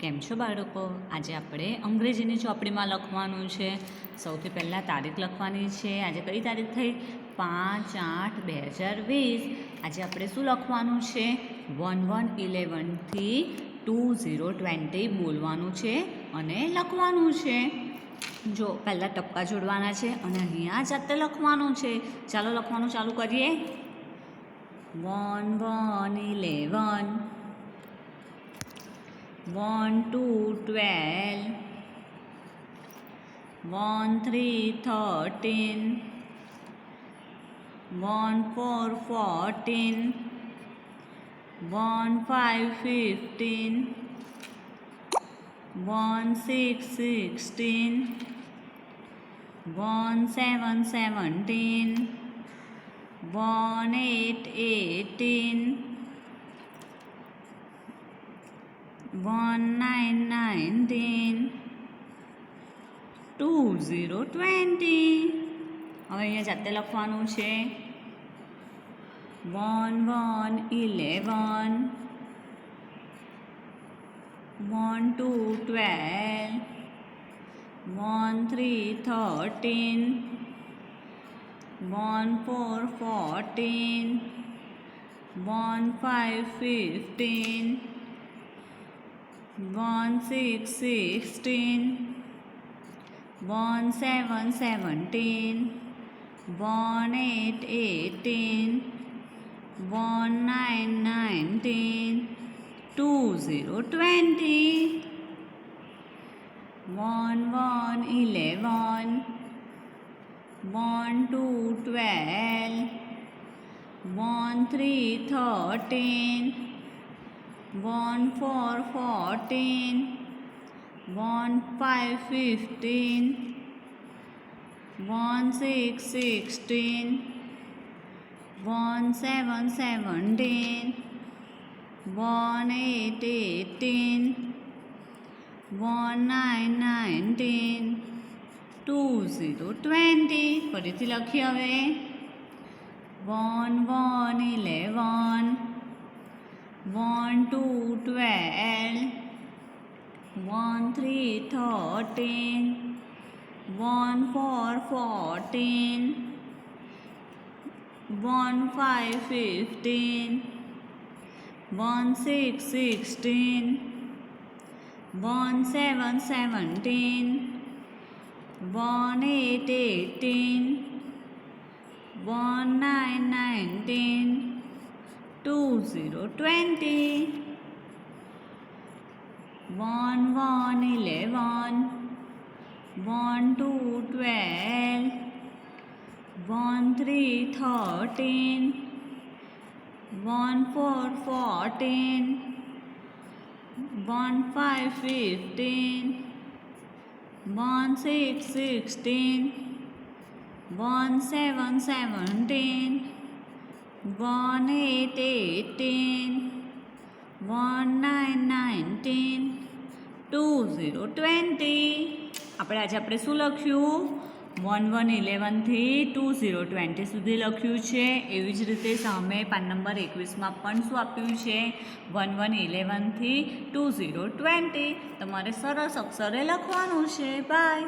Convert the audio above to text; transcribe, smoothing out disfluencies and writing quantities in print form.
કેમ છો બાળકો? આજે આપણે અંગ્રેજીની ચોપડીમાં લખવાનું છે. સૌથી પહેલાં તારીખ લખવાની છે. આજે કઈ તારીખ થઈ? 5/8/2020. આજે આપણે શું લખવાનું છે? 1111 થી 2020 બોલવાનું છે અને લખવાનું છે. જો પહેલાં ટપકા જોડવાના છે અને અહીંયા જાતે લખવાનું છે. ચાલો લખવાનું ચાલુ કરીએ. 1 1 11 1 2 12 1 3 13 1 4 14 1 5 15 1 6 16 1 7 17 1 8 18 1 9 19 2020. હવે અહીંયા જાતે લખવાનું છે. 1 1 11 1 2 12 1 3 13 1 4 14 1 5 15 1 6 16 1 7 17 1 8 18 1 9 19 2020. 1 1 11 1 2 12 1 3 13 1 4 14 1 5 15 1 6 16 1 7 17 1 8 18 1 9 19 2020. ફરીથી લખીએ હવે. 1 1 11 1 2 12 1 3 13 1 4 14 1 5 15 1 6 16 1 7 17 1 8 18 1 9 19 2020. 1 1 11 1 2 12 1 3 13 1 4 14 1 5 15 1 6 16 1 7 17 1 8 18 1 9 19 2020. આપણે શું લખ્યું? 1 1 11 થી 2020 સુધી લખ્યું છે. એવી જ રીતે સામે પાન નંબર 21માં પણ શું આપ્યું છે? 1 1 11 થી 2020. તમારે સરસ અક્ષરે લખવાનું છે. બાય.